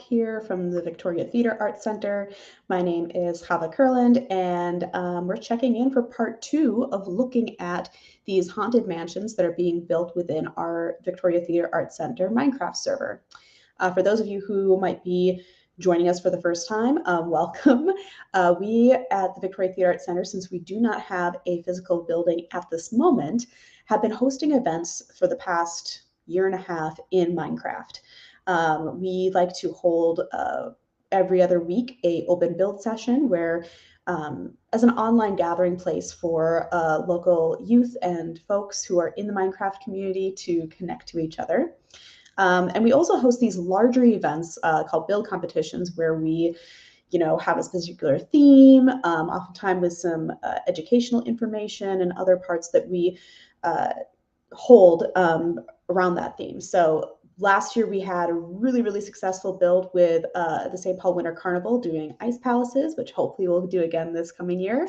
here from the Victoria Theatre Arts Centre. My name is Chava Kurland, and we're checking in for part 2 of looking at these haunted mansions that are being built within our Victoria Theatre Arts Centre Minecraft server. For those of you who might be joining us for the first time, welcome. We at the Victoria Theatre Arts Centre, since we do not have a physical building at this moment, have been hosting events for the past year and a half in Minecraft. We like to hold every other week a open build session where as an online gathering place for local youth and folks who are in the Minecraft community to connect to each other. And we also host these larger events called build competitions where we have a particular theme, oftentimes with some educational information and other parts that we hold around that theme. So last year we had a really, really successful build with the St. Paul Winter Carnival doing ice palaces, which hopefully we'll do again this coming year.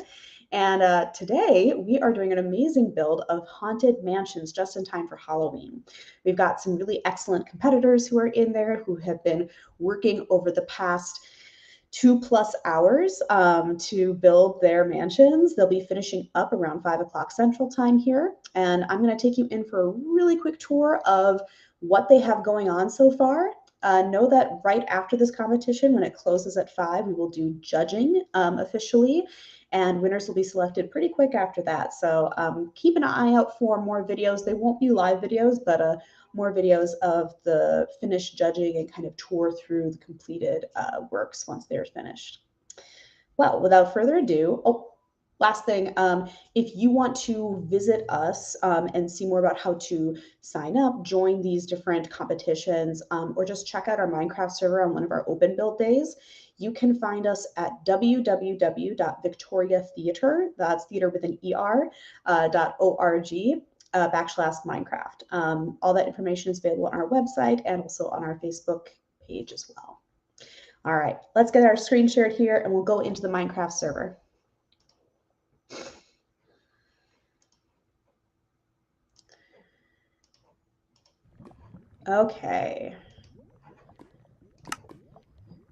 And today we are doing an amazing build of haunted mansions just in time for Halloween. We've got some really excellent competitors who are in there who have been working over the past 2+ hours to build their mansions. They'll be finishing up around 5 o'clock Central Time here. And I'm going to take you in for a really quick tour of what they have going on so far. Know that right after this competition, when it closes at 5, we will do judging officially, and winners will be selected pretty quick after that. So keep an eye out for more videos. They won't be live videos, but more videos of the finished judging and kind of tour through the completed works once they're finished. Well, without further ado, last thing, if you want to visit us and see more about how to sign up, join these different competitions, or just check out our Minecraft server on one of our open build days, you can find us at www.victoriatheatre, that's theater with an ER, .org, /Minecraft. All that information is available on our website and also on our Facebook page as well. All right, let's get our screen shared here and we'll go into the Minecraft server. Okay.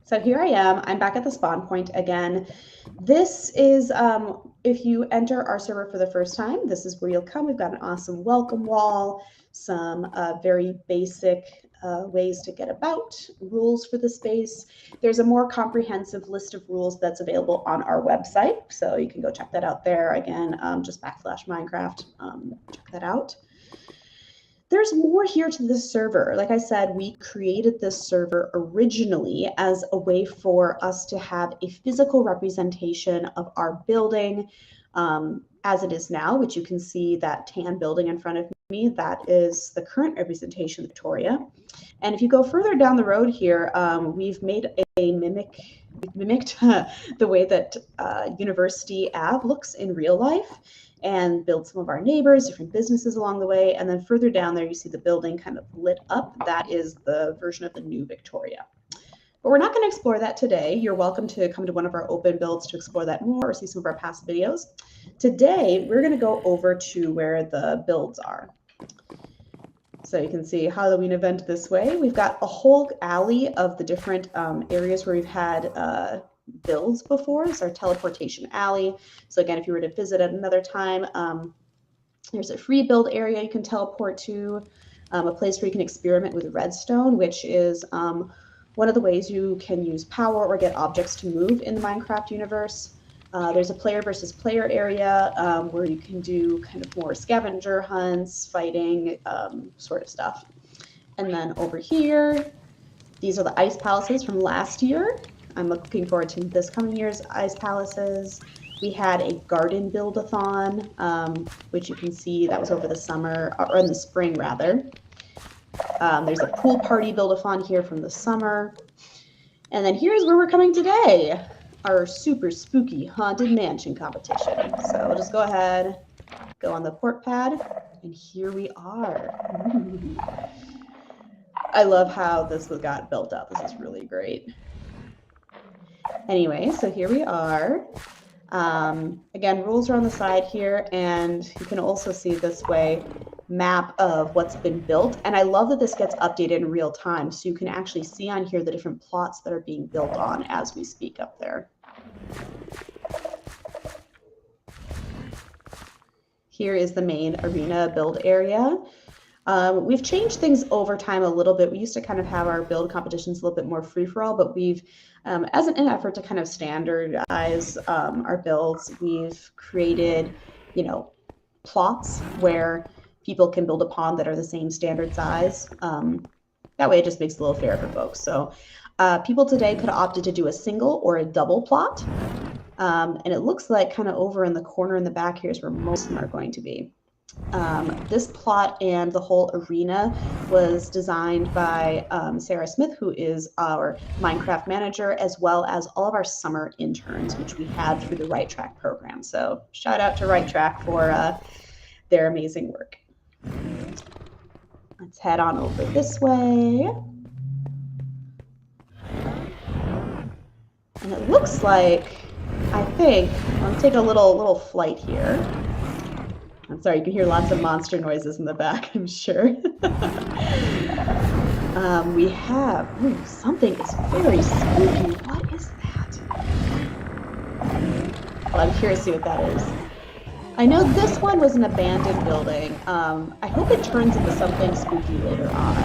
So here I am. I'm back at the spawn point again. This is, if you enter our server for the first time, this is where you'll come. We've got an awesome welcome wall, some very basic ways to get about, rules for the space. There's a more comprehensive list of rules that's available on our website, so you can go check that out there. Again, just /Minecraft, check that out. There's more here to this server. Like I said, we created this server originally as a way for us to have a physical representation of our building as it is now, which you can see that tan building in front of me. That is the current representation of Victoria. And if you go further down the road here, we've made a mimicked the way that University Ave looks in real life, and build some of our neighbors, different businesses along the way. And then further down there, you see the building kind of lit up. That is the version of the new Victoria. But we're not going to explore that today. You're welcome to come to one of our open builds to explore that more or see some of our past videos. Today, we're going to go over to where the builds are. So you can see Halloween event this way. We've got a whole alley of the different areas where we've had builds before. It's our teleportation alley. So again, if you were to visit at another time, there's a free build area you can teleport to, a place where you can experiment with redstone, which is one of the ways you can use power or get objects to move in the Minecraft universe. There's a player versus player area where you can do kind of more scavenger hunts, fighting sort of stuff. And then over here, these are the ice palaces from last year. I'm looking forward to this coming year's ice palaces. We had a garden build-a-thon, which you can see that was over the summer, or in the spring rather. There's a pool party build-a-thon here from the summer. And then here's where we're coming today, our super spooky haunted mansion competition. So we'll just go ahead, go on the port pad, and here we are. I love how this got built up. This is really great. Anyway, so here we are. Again, rules are on the side here, and you can also see this way map of what's been built. And I love that this gets updated in real time, so you can actually see on here the different plots that are being built on as we speak up there. Here is the main arena build area. We've changed things over time a little bit. We used to kind of have our build competitions a little bit more free-for-all, but we've, as an effort to kind of standardize our builds, we've created, plots where people can build upon that are the same standard size. That way it just makes it a little fairer for folks. So people today could have opted to do a single or a double plot. And it looks like kind of over in the corner in the back here is where most of them are going to be. This plot and the whole arena was designed by Sarah Smith, who is our Minecraft manager, as well as all of our summer interns, which we had through the Right Track program. So shout out to Right Track for their amazing work. Let's head on over this way. And it looks like, I think, I'll take a little flight here. I'm sorry, you can hear lots of monster noises in the back, I'm sure. We have, something is very spooky. What is that? Well, I'm curious to see what that is. I know this one was an abandoned building. I hope it turns into something spooky later on.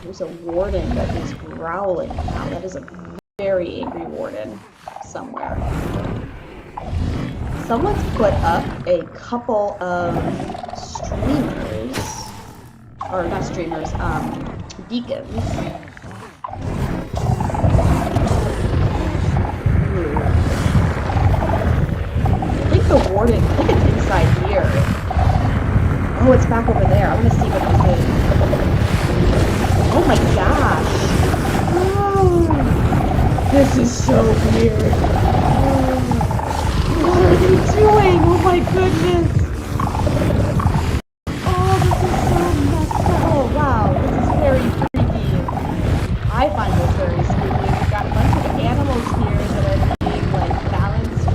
There's a warden that is growling. Wow, that is a very angry warden somewhere. Someone's put up a couple of streamers, or not streamers, beacons. I think the warden, I think it's inside here. Oh, it's back over there. I want to see what this is. Oh my gosh. Oh, this is so weird. What are they doing? Oh my goodness! Oh, this is so messed up. Oh wow, this is very creepy. I find this very spooky. We've got a bunch of animals here that are being balanced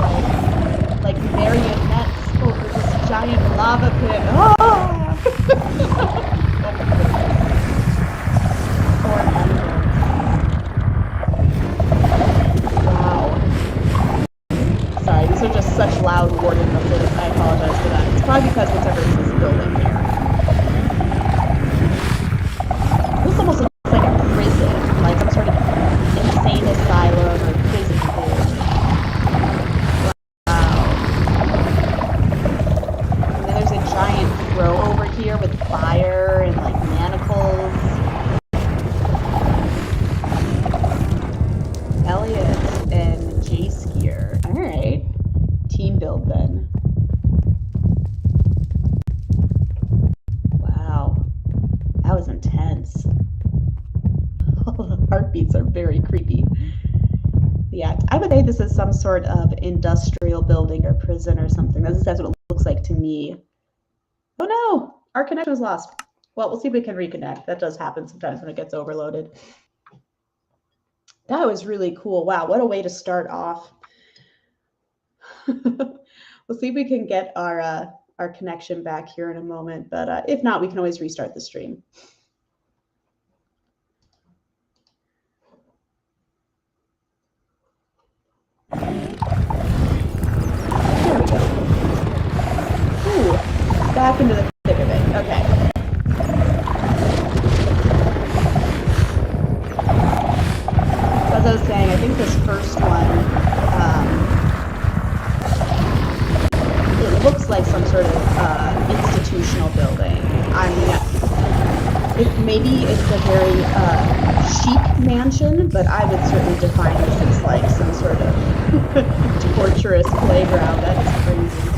like marionettes over this giant lava pit. Oh! Poor animals. Sorry, these are just such loud warden noises. I apologize for that. It's probably because whatever is this building here. This almost looks like a prison, like some sort of insane asylum or prison thing. Wow. And then there's a giant throw over here with fire and manacles. Elliot and J-Skier. All right. Team build then. Wow. That was intense. The heartbeats are very creepy. Yeah, I would say this is some sort of industrial building or prison or something. That's what it looks like to me. Oh no! Our connection was lost. Well, we'll see if we can reconnect. That does happen sometimes when it gets overloaded. That was really cool. Wow, what a way to start off. We'll see if we can get our connection back here in a moment, but if not, we can always restart the stream. There we go. Ooh, back into the thick of it. Okay. So as I was saying, I think this first one, it looks like some sort of institutional building. I mean, maybe it's a very chic mansion, but I would certainly define this as like some sort of torturous playground. That is crazy.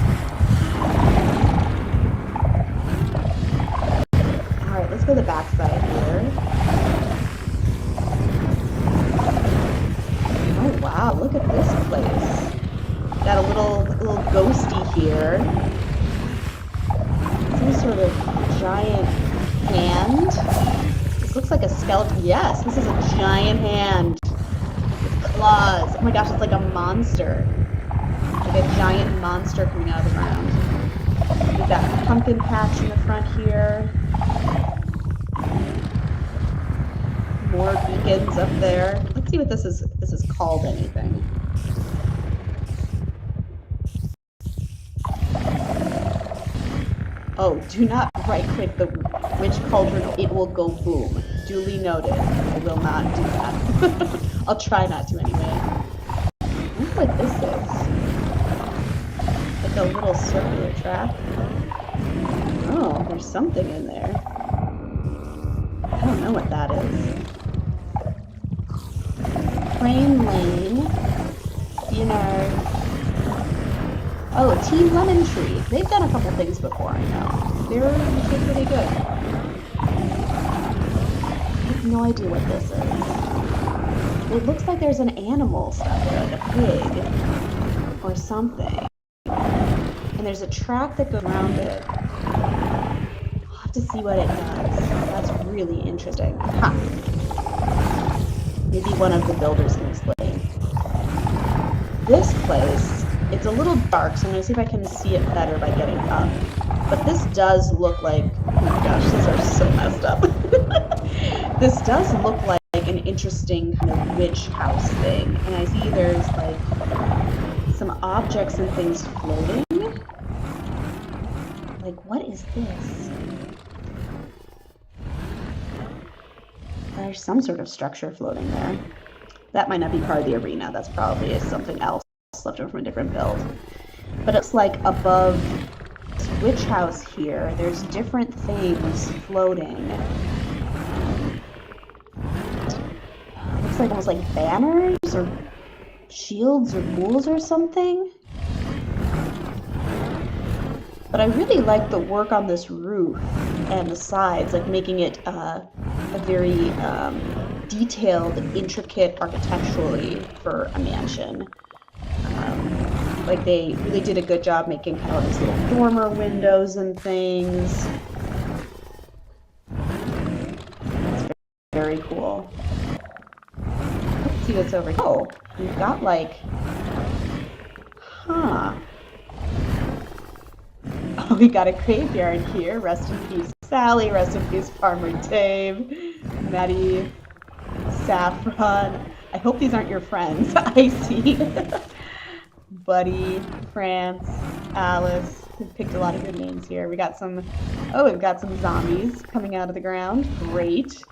All right, let's go to the back side here. Oh wow, look at this place. Got a little ghosty here. Some sort of giant hand. This looks like a skeleton. Yes, this is a giant hand with claws. Oh my gosh, it's like a monster. Like a giant monster coming out of the ground. We've got a pumpkin patch in the front here. More beacons up there. Let's see what this is, if this is called anything. Oh, do not right-click the witch cauldron, it will go boom. Duly noted. I will not do that. I'll try not to anyway. I wonder what this is. Like a little circular track. Oh, there's something in there. I don't know what that is. Crane Lane. You know. Oh, Team Lemon Tree. They've done a couple things before, I know. They're usually pretty good. I have no idea what this is. It looks like there's an animal stuck there, like a pig or something. And there's a track that goes around it. I'll have to see what it does. That's really interesting. Huh. Maybe one of the builders can explain. This place, it's a little dark, so I'm going to see if I can see it better by getting up. But this does look like, oh my gosh, these are so messed up. This does look like an interesting kind of witch house thing. And I see there's like some objects and things floating. Like, what is this? There's some sort of structure floating there. That might not be part of the arena. That's probably something else left over from a different build. But it's like above this witch house here, there's different things floating. Looks like almost like banners or shields or ghouls or something. But I really like the work on this roof and the sides, like making it a very detailed, intricate architecturally for a mansion. Like they really did a good job making kind of these little dormer windows and things. It's very cool. Let's see what's over here. Oh, we've got like, Oh, we got a graveyard here. Rest in peace, Sally. Rest in peace, Farmer Dave. Maddie, Saffron. I hope these aren't your friends. I see. Buddy, France, Alice. We've picked a lot of good names here. We got some, oh, we've got some zombies coming out of the ground. Great.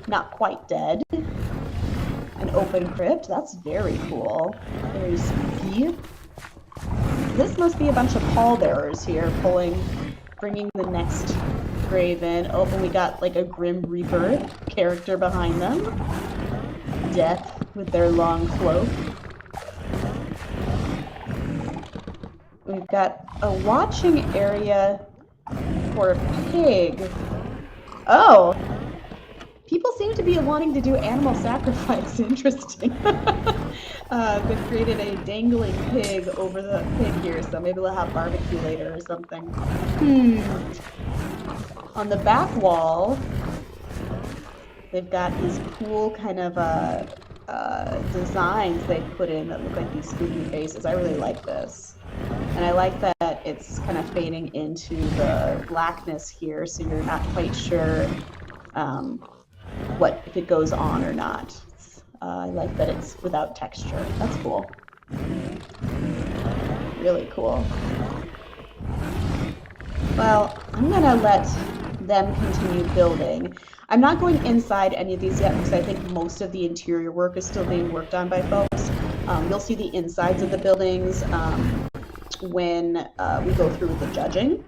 Not quite dead. An open crypt. That's very cool. Very spooky. This must be a bunch of pallbearers here bringing the next grave in. Oh, and we got like a Grim Reaper character behind them. Death with their long cloak. We've got a watching area for a pig. Oh! People seem to be wanting to do animal sacrifice. Interesting. They've created a dangling pig over the pig here, so maybe we'll have barbecue later or something. On the back wall, they've got these cool kind of designs they put in that look like these spooky faces. I really like this. And I like that it's kind of fading into the blackness here, so you're not quite sure if it goes on or not. I like that it's without texture. That's cool. Really cool. Well, I'm gonna let them continue building. I'm not going inside any of these yet because I think most of the interior work is still being worked on by folks. You'll see the insides of the buildings when we go through with the judging.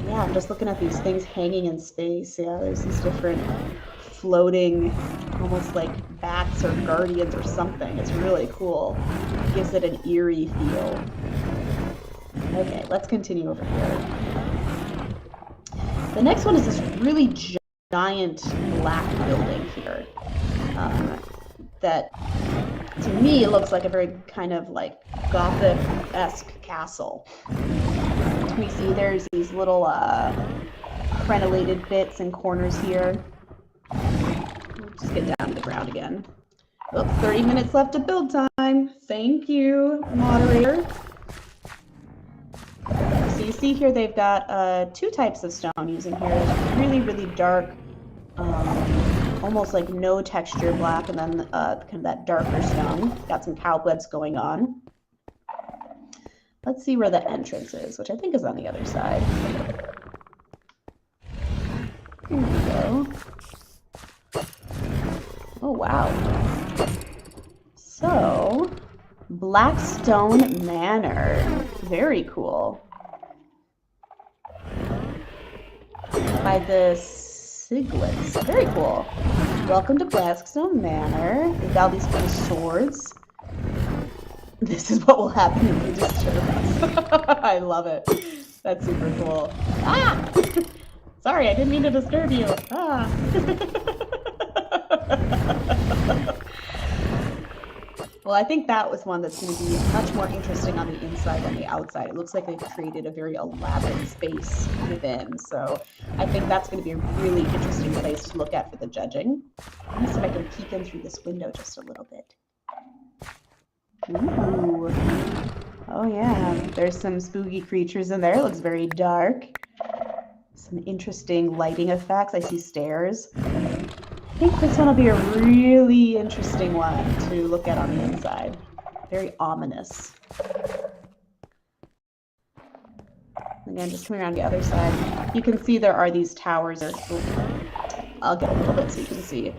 Yeah, I'm just looking at these things hanging in space. Yeah, there's these different floating, almost like bats or guardians or something. It's really cool. It gives it an eerie feel. Okay, let's continue over here. The next one is this really giant black building here. That, to me, looks like a very kind of like Gothic-esque castle. We see there's these little crenellated bits and corners here. We'll just get down to the ground again. Oh, 30 minutes left of build time. Thank you, moderator. So you see here they've got 2 types of stone using here. There's really, really dark, almost like no texture black, and then kind of that darker stone. Got some cobwebs going on. Let's see where the entrance is, which I think is on the other side. Here we go. Oh, wow. So, Blackstone Manor. Very cool. By the Siglets. Very cool. Welcome to Blackstone Manor. We've got all these kind of swords. This is what will happen if you disturb us. I love it. That's super cool. Ah! Sorry, I didn't mean to disturb you. Ah. Well, I think that was one that's going to be much more interesting on the inside than the outside. It looks like they've created a very elaborate space within. So I think that's going to be a really interesting place to look at for the judging. Let me see if I can peek in through this window just a little bit. Ooh. Oh yeah, there's some spooky creatures in there. It looks very dark. Some interesting lighting effects. I see stairs. I think this one will be a really interesting one to look at on the inside. Very ominous. Again, just coming around the other side. You can see there are these towers. I'll get a little bit so you can see.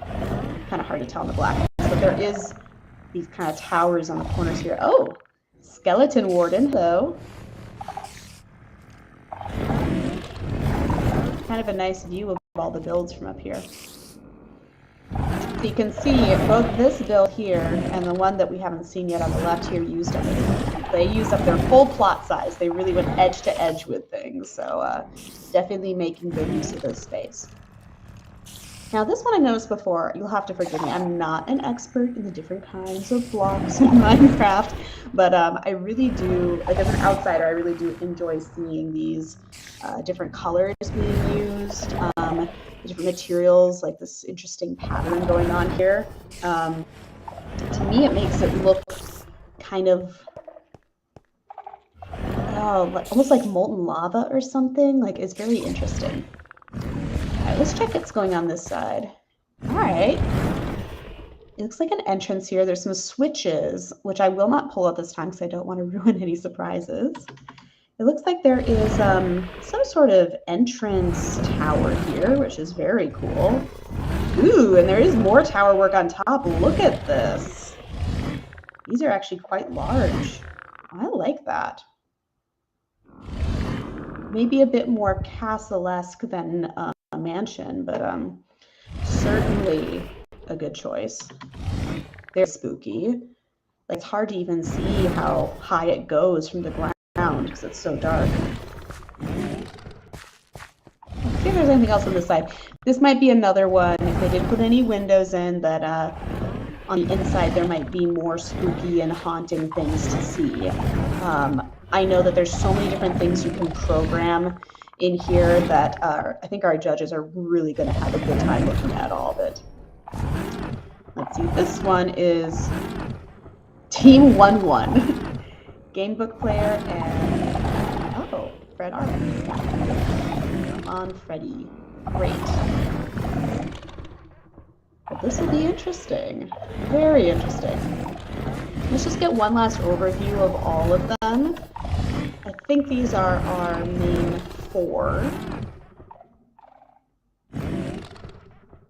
Kind of hard to tell in the blackness, but there is these kind of towers on the corners here. Oh, Skeleton Warden, hello. Kind of a nice view of all the builds from up here. So you can see both this build here and the one that we haven't seen yet on the left here used up. They used up their full plot size. They really went edge to edge with things. So definitely making good use of this space. Now this one I noticed before, you'll have to forgive me, I'm not an expert in the different kinds of blocks in Minecraft, but I really do, like as an outsider, I really do enjoy seeing these different colors being used, different materials, like this interesting pattern going on here. To me, it makes it look kind of, almost like molten lava or something, like it's very interesting. Let's check what's going on this side. All right. It looks like an entrance here. There's some switches, which I will not pull up this time because I don't want to ruin any surprises. It looks like there is some sort of entrance tower here, which is very cool. Ooh, and there is more tower work on top. Look at this. These are actually quite large. I like that. Maybe a bit more castle-esque than a mansion, but certainly a good choice. They're spooky. It's hard to even see how high it goes from the ground because it's so dark. Let's see if there's anything else on this side. This might be another one. If they didn't put any windows in, that on the inside there might be more spooky and haunting things to see. I know that there's so many different things you can program in here that I think our judges are really going to have a good time looking at all of it. Let's see, this one is Team 1-1. Gamebook player and, oh, Fred Armand. Come on, Freddy. Great. But this will be interesting. Very interesting. Let's just get one last overview of all of them. I think these are our main 4.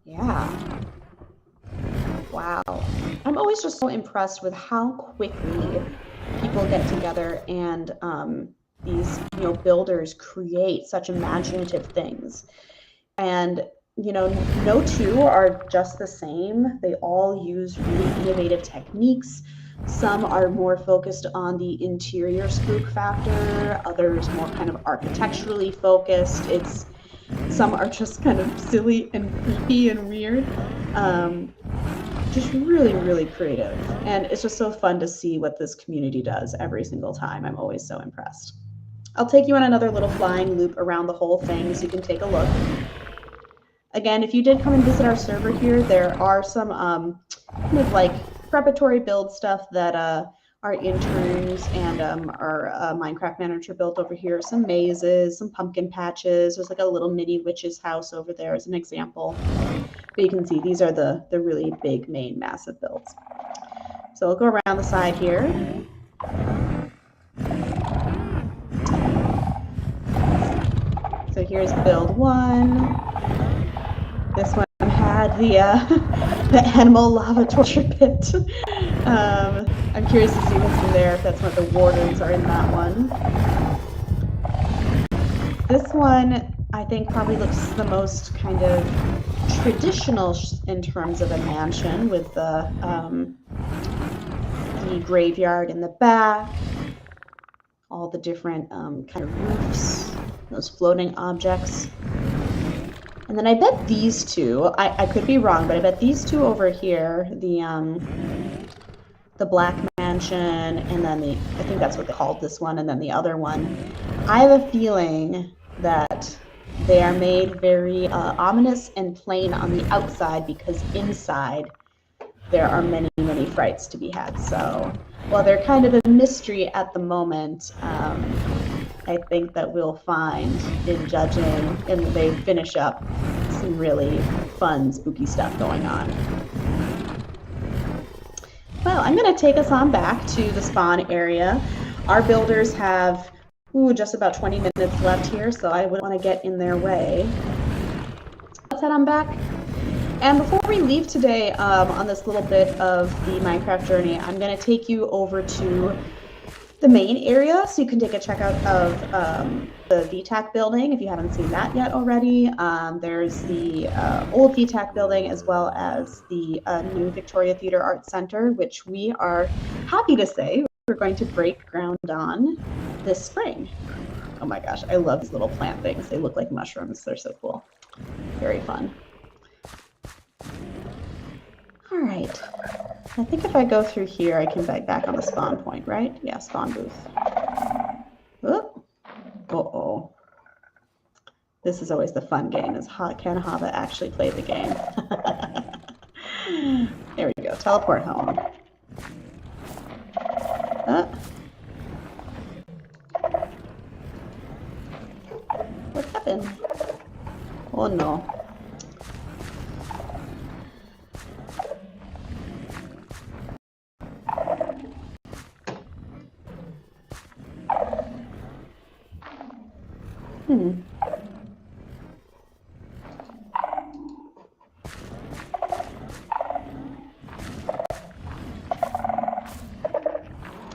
Yeah. Wow. I'm always just so impressed with how quickly people get together and these, builders create such imaginative things. And, no two are just the same. They all use really innovative techniques. Some are more focused on the interior spook factor, others more kind of architecturally focused. Some are just kind of silly and creepy and weird. Just really, really creative. And it's just so fun to see what this community does every single time. I'm always so impressed. I'll take you on another little flying loop around the whole thing so you can take a look. Again, if you did come and visit our server here, there are some kind of like preparatory build stuff that our interns and our Minecraft manager built over here. Some mazes, some pumpkin patches. There's like a little mini witch's house over there as an example. But you can see these are the really big, main, massive builds. So we'll go around the side here. So here's build 1. This one had the the animal lava torture pit. I'm curious to see what's in there, if that's what the wardens are in that one. This one, I think, probably looks the most kind of traditional in terms of a mansion, with the graveyard in the back, all the different kind of roofs, those floating objects. And then I bet these two, I could be wrong, but I bet these two over here, the Black Mansion, and then I think that's what they called this one, and then the other one, I have a feeling that they are made very ominous and plain on the outside, because inside there are many, many frights to be had. So while they're kind of a mystery at the moment, I think that we'll find in judging, and they finish up, some really fun, spooky stuff going on. Well, I'm going to take us on back to the spawn area. Our builders have just about 20 minutes left here, so I wouldn't want to get in their way. Let's head on back. And before we leave today on this little bit of the Minecraft journey, I'm going to take you over to the main area, so you can take a check out of the VTAC building if you haven't seen that yet already. There's the old VTAC building, as well as the new Victoria Theatre Arts Center, which we are happy to say we're going to break ground on this spring. Oh my gosh, I love these little plant things. They look like mushrooms. They're so cool. Very fun. All right. I think if I go through here, I can back on the spawn point, right? Yeah, spawn booth. Oh. Uh-oh. This is always the fun game, is can Hava actually play the game? There we go. Teleport home. What happened? Oh no.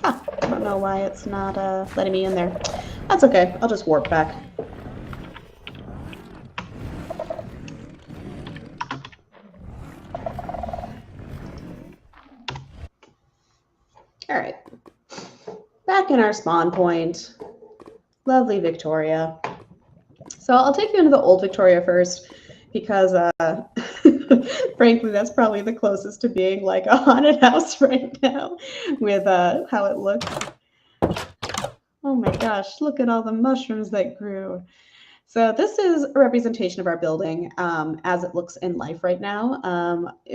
I don't know why it's not letting me in there. That's okay. I'll just warp back. All right. Back in our spawn point. Lovely Victoria. So I'll take you into the old Victoria first, because frankly, that's probably the closest to being like a haunted house right now, with how it looks. Oh my gosh, look at all the mushrooms that grew. So this is a representation of our building as it looks in life right now.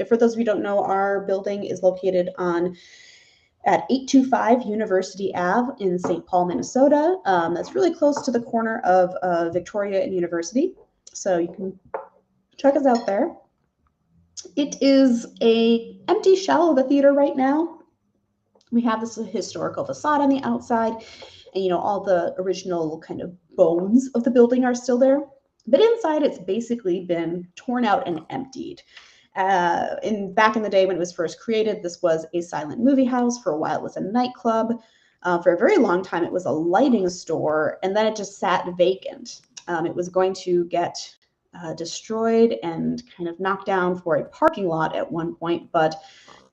For those of you who don't know, our building is located at 825 University Ave in St. Paul, Minnesota. That's really close to the corner of Victoria and University. So you can check us out there. It is an empty shell of a theater right now. We have this historical facade on the outside, and all the original kind of bones of the building are still there. But inside, it's basically been torn out and emptied. Back in the day when it was first created, this was a silent movie house. For a while, it was a nightclub. For a very long time, it was a lighting store, and then it just sat vacant. It was going to get destroyed and kind of knocked down for a parking lot at one point, but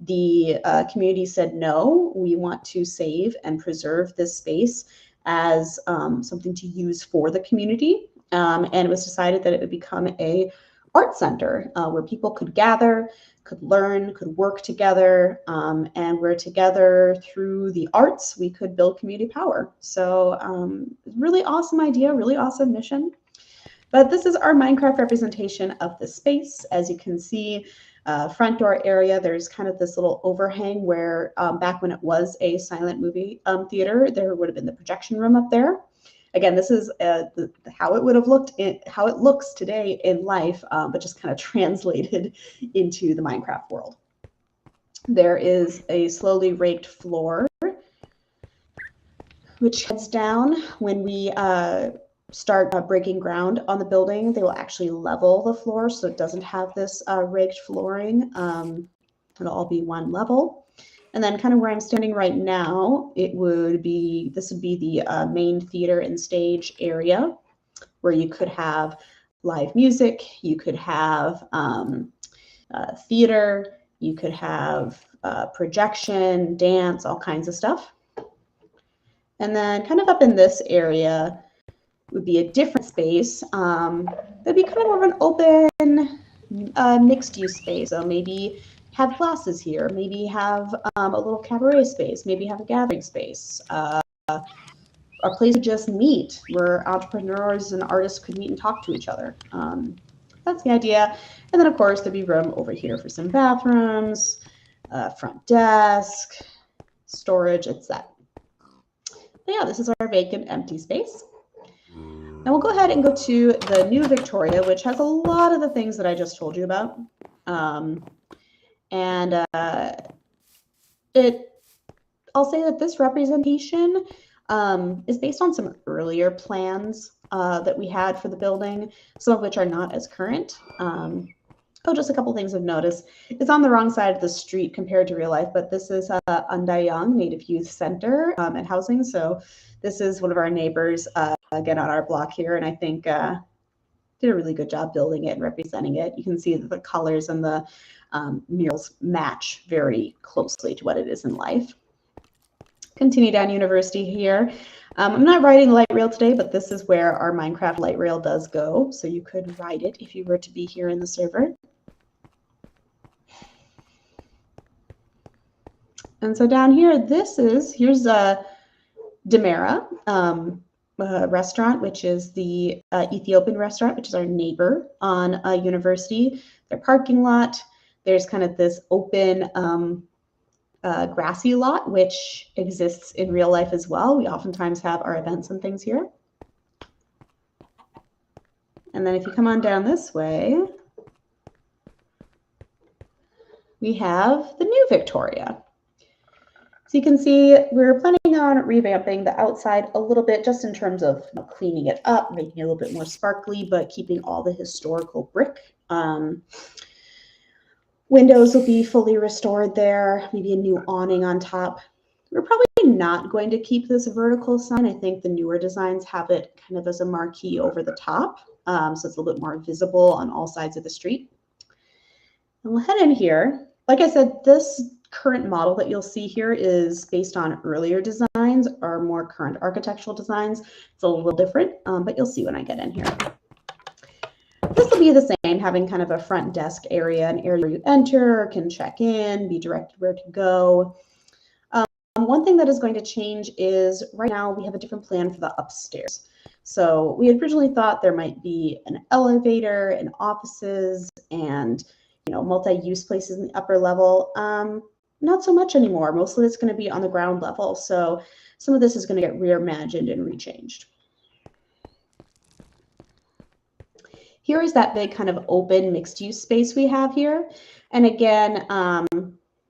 the community said, no, we want to save and preserve this space as something to use for the community. And it was decided that it would become a art center where people could gather, could learn, could work together, and where together through the arts, we could build community power. So really awesome idea, really awesome mission. But this is our Minecraft representation of the space. As you can see, front door area, there's kind of this little overhang where back when it was a silent movie theater, there would have been the projection room up there. Again, this is how it would have looked, how it looks today in life, but just kind of translated into the Minecraft world. There is a slowly raked floor, which heads down. When we start breaking ground on the building, they will actually level the floor so it doesn't have this raked flooring. It'll all be one level. And then kind of where I'm standing right now, this would be the main theater and stage area where you could have live music, you could have theater, you could have projection, dance, all kinds of stuff. And then kind of up in this area would be a different space. That'd be kind of more of an open mixed use space. So maybe have classes here, maybe have a little cabaret space, maybe have a gathering space, a place to just meet where entrepreneurs and artists could meet and talk to each other. That's the idea. And then of course there'd be room over here for some bathrooms, front desk, storage, etc. But yeah, this is our vacant empty space. And we'll go ahead and go to the new Victoria, which has a lot of the things that I just told you about. I'll say that this representation is based on some earlier plans that we had for the building, some of which are not as current. Just a couple things of notice. It's on the wrong side of the street compared to real life, but this is Undayang Native Youth Center and housing. So this is one of our neighbors, again, on our block here, and I think did a really good job building it and representing it. You can see that the colors and the murals match very closely to what it is in life. Continue down University here. I'm not riding the light rail today, but this is where our Minecraft light rail does go. So you could ride it if you were to be here in the server. And so down here, here's a Demera restaurant, which is the Ethiopian restaurant, which is our neighbor on University. Their parking lot. There's kind of this open grassy lot, which exists in real life as well. We oftentimes have our events and things here. And then if you come on down this way, we have the new Victoria. So you can see we're planning on revamping the outside a little bit, just in terms of cleaning it up, making it a little bit more sparkly, but keeping all the historical brick. Windows will be fully restored there, maybe a new awning on top. We're probably not going to keep this vertical sign. I think the newer designs have it kind of as a marquee over the top, so it's a little bit more visible on all sides of the street. And we'll head in here. Like I said, this current model that you'll see here is based on earlier designs or more current architectural designs. It's a little different, but you'll see when I get in here. This will be the same, having kind of a front desk area, an area where you enter, can check in, be directed where to go. One thing that is going to change is right now we have a different plan for the upstairs. So we had originally thought there might be an elevator and offices and multi-use places in the upper level. Not so much anymore. Mostly it's going to be on the ground level. So some of this is going to get reimagined and rechanged. Here is that big kind of open mixed use space we have here. And again,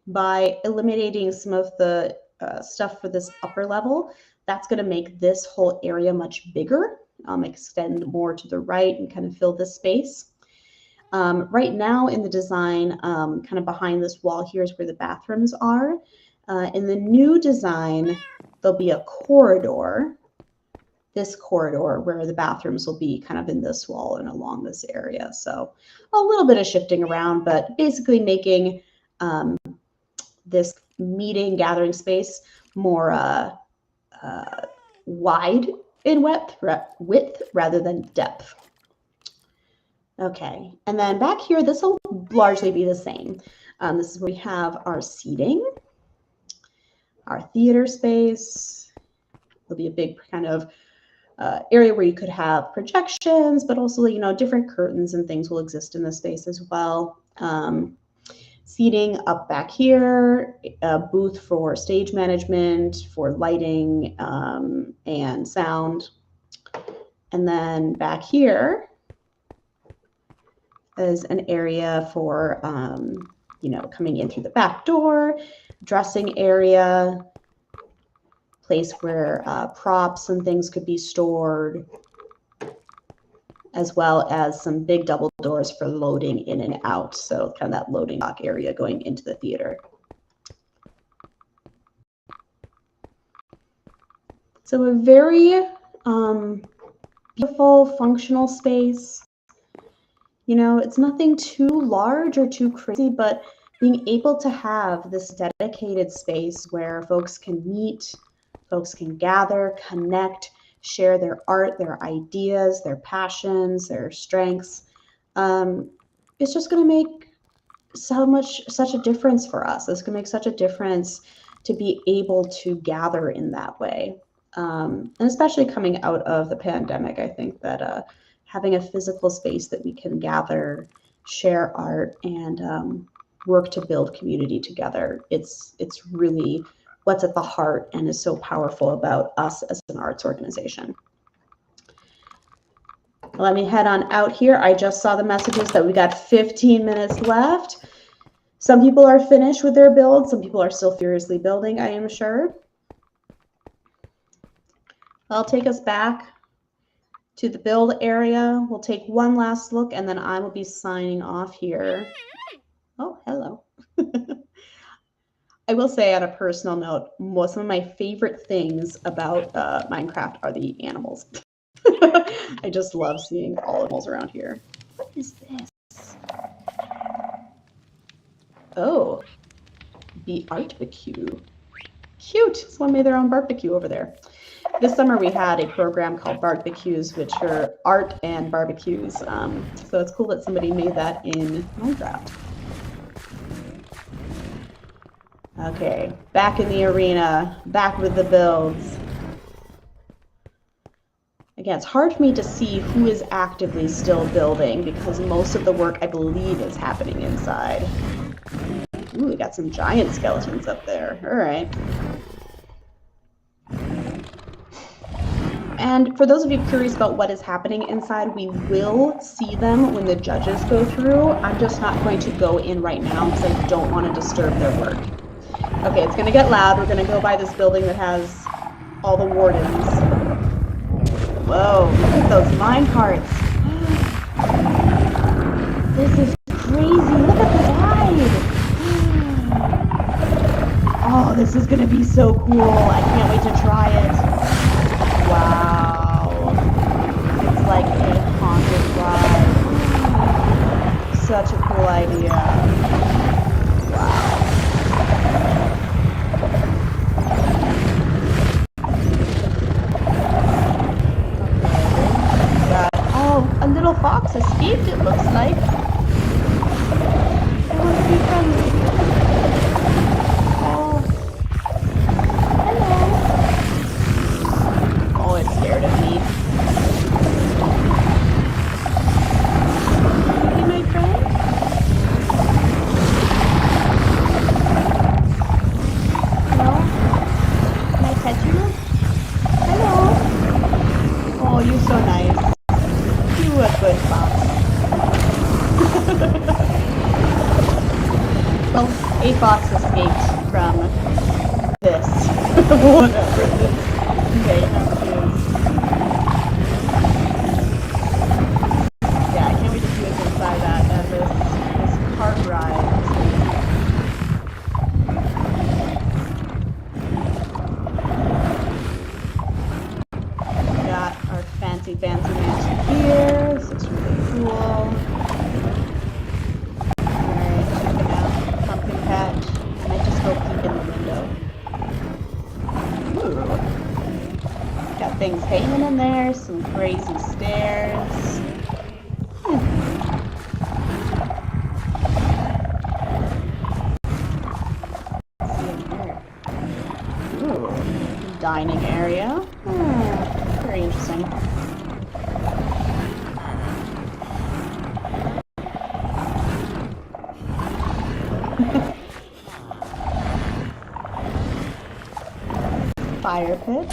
by eliminating some of the stuff for this upper level, that's going to make this whole area much bigger, extend more to the right and kind of fill this space. Right now in the design, kind of behind this wall here is where the bathrooms are. In the new design, there'll be a corridor. This corridor where the bathrooms will be kind of in this wall and along this area. So a little bit of shifting around, but basically making this meeting gathering space more wide in width rather than depth. Okay, and then back here, this will largely be the same. This is where we have our seating, our theater space. There'll be a big kind of area where you could have projections, but also, different curtains and things will exist in this space as well. seating up back here, a booth for stage management, for lighting and sound. And then back here is an area for, you know, coming in through the back door, dressing area, place where props and things could be stored, as well as some big double doors for loading in and out. So kind of that loading dock area going into the theater. So a very beautiful, functional space. You know, it's nothing too large or too crazy, but being able to have this dedicated space where folks can meet, folks can gather, connect, share their art, their ideas, their passions, their strengths. It's just going to make such a difference for us. It's going to make such a difference to be able to gather in that way. And especially coming out of the pandemic, I think that having a physical space that we can gather, share art, and work to build community together, it's really what's at the heart and is so powerful about us as an arts organization. Let me head on out here. I just saw the messages that we got 15 minutes left. Some people are finished with their build. Some people are still furiously building, I am sure. I'll take us back to the build area. We'll take one last look, and then I will be signing off here. Oh, hello. I will say on a personal note, some of my favorite things about Minecraft are the animals. I just love seeing all animals around here. What is this? Oh, the Artbarbecue. Cute. Someone made their own barbecue over there. This summer we had a program called Barbecues, which are art and barbecues. So it's cool that somebody made that in Minecraft. Okay, back in the arena, back with the builds. Again, it's hard for me to see who is actively still building because most of the work, I believe, is happening inside. Ooh, we got some giant skeletons up there. All right. And for those of you curious about what is happening inside, we will see them when the judges go through. I'm just not going to go in right now because I don't want to disturb their work. Okay, it's going to get loud. We're going to go by this building that has all the wardens. Whoa, look at those mine carts. This is crazy. Look at the ride. Oh, this is going to be so cool. I can't wait to try it. Wow. It's like a haunted ride. Such a cool idea. Wow. A little fox escaped, it looks like. I want to be friendly. Oh. Hello. Oh, it's scared of me. Hey, my friend. Hello? Can I pet you? Hello. Oh, you're so nice. A good fox. Well, a fox escaped from this. Whatever it is. Okay, yeah, I can't wait to see what's inside that. And this cart ride. We got our fancy mansion here. This looks really cool. Alright, check it out. Pumpkin patch. I might just go peek in the window. Ooh. Got things hanging in there, some crazy stairs. Let's see in here. Ooh. Dining area. Very interesting. fire pit.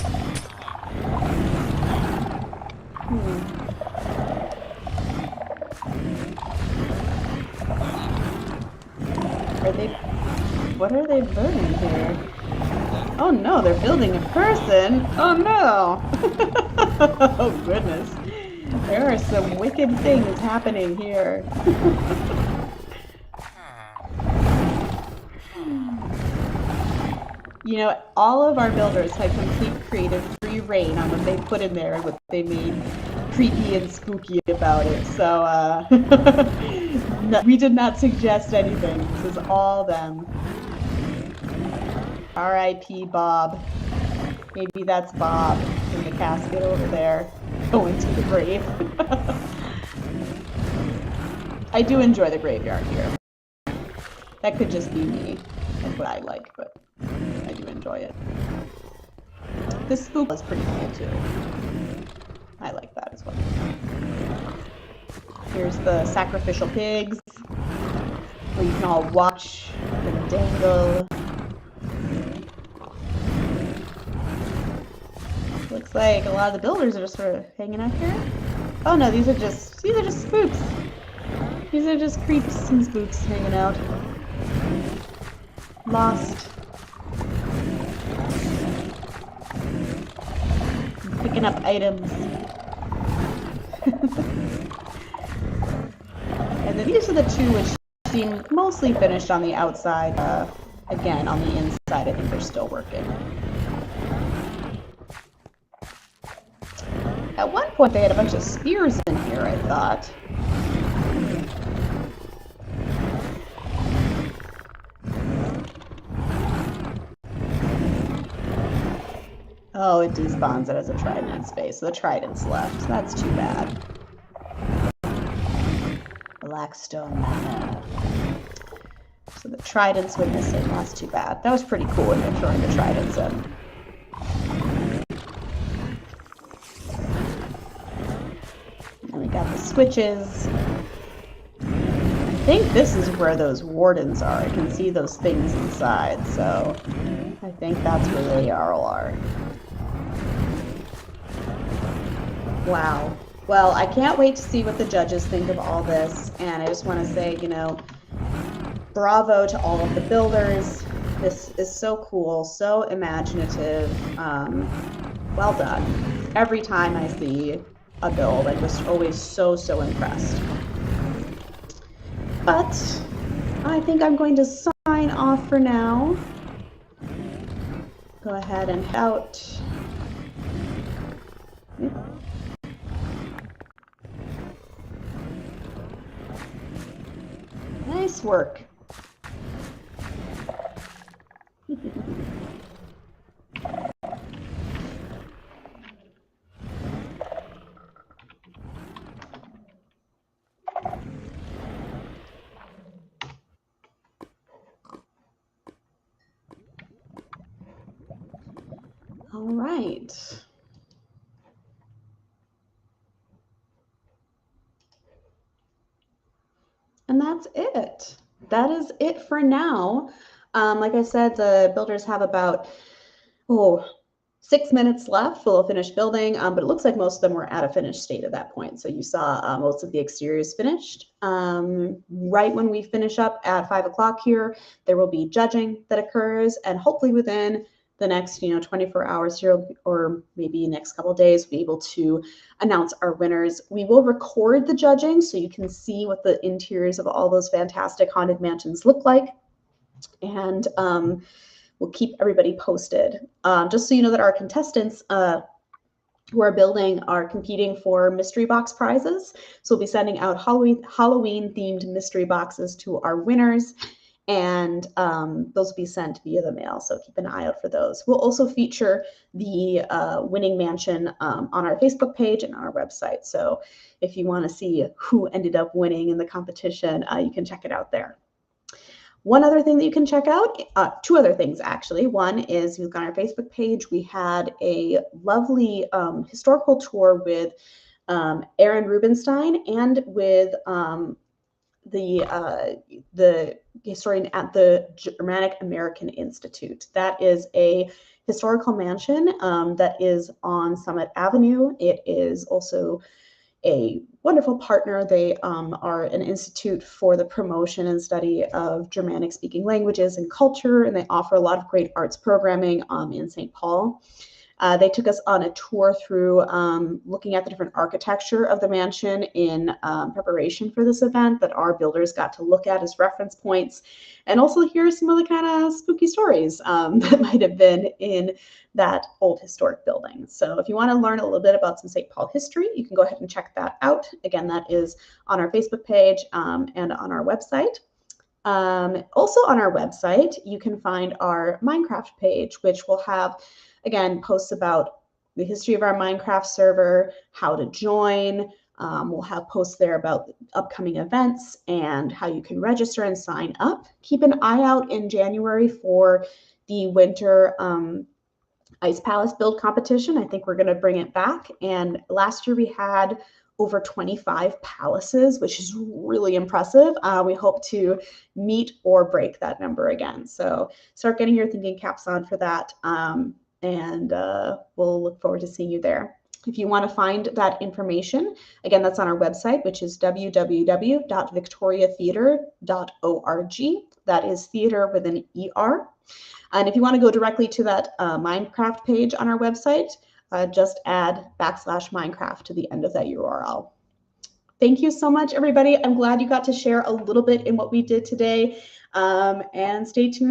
What are they burning here? Oh no, they're building a person. Oh no. Oh goodness. There are some wicked things happening here. You know, all of our builders had complete creative free reign on what they put in there and what they made creepy and spooky about it. So no, we did not suggest anything. This is all them. R.I.P. Bob. Maybe that's Bob in the casket over there, going to the grave. I do enjoy the graveyard here. That could just be me. That's what I like, but I do enjoy it. This spook is pretty cool too. I like that as well. Here's the sacrificial pigs, where you can all watch them dangle. Looks like a lot of the builders are just sort of hanging out here. Oh no, these are just spooks. These are just creeps and spooks hanging out. Lost. Picking up items. And then these are the two which seem mostly finished on the outside. Again, on the inside, I think they're still working. At one point, they had a bunch of spears in here, I thought. Oh, it despawns it as a trident in space. So the trident's left. That's too bad. Blackstone Manor. So the tridents were missing. That's too bad. That was pretty cool when you're throwing the tridents in. And we got the switches. I think this is where those wardens are. I can see those things inside, so I think that's where they all are. Wow. Well, I can't wait to see what the judges think of all this, and I just want to say, you know, bravo to all of the builders. This is so cool, so imaginative. Well done. Every time I see a build, I'm just always so impressed. But I think I'm going to sign off for now. Go ahead and head out. Nice work. All right. And that's it. That is it for now. Like I said, the builders have about 6 minutes left. We'll finish building, but it looks like most of them were at a finished state at that point. So you saw most of the exteriors finished. Right when we finish up at 5 o'clock here, there will be judging that occurs, and hopefully within the next 24 hours here, or maybe next couple of days, we'll be able to announce our winners. We will record the judging so you can see what the interiors of all those fantastic haunted mansions look like, and we'll keep everybody posted. Just so you know that our contestants who are building are competing for mystery box prizes. So we'll be sending out Halloween themed mystery boxes to our winners, and those will be sent via the mail. So keep an eye out for those. We'll also feature the winning mansion on our Facebook page and on our website. So if you want to see who ended up winning in the competition, you can check it out there. One other thing that you can check out, two other things actually. One is, you've got our Facebook page. We had a lovely historical tour with Aaron Rubenstein and with the historian at the Germanic American Institute. That is a historical mansion that is on Summit Avenue. It is also a wonderful partner. They are an institute for the promotion and study of Germanic speaking languages and culture, and they offer a lot of great arts programming in St. Paul. They took us on a tour through looking at the different architecture of the mansion in preparation for this event that our builders got to look at as reference points, and also hear some of the kind of spooky stories that might have been in that old historic building. So if you want to learn a little bit about some St. Paul history, you can go ahead and check that out. Again, that is on our Facebook page and on our website. Also on our website, you can find our Minecraft page, which will have, again, posts about the history of our Minecraft server, how to join. We'll have posts there about upcoming events and how you can register and sign up. Keep an eye out in January for the winter Ice Palace build competition. I think we're going to bring it back. And last year we had over 25 palaces, which is really impressive. We hope to meet or break that number again. So start getting your thinking caps on for that. And we'll look forward to seeing you there. If you want to find that information, again, that's on our website, which is www.victoriatheater.org. That is theater with an ER. And if you want to go directly to that Minecraft page on our website, just add /Minecraft to the end of that URL. Thank you so much, everybody. I'm glad you got to share a little bit in what we did today. And stay tuned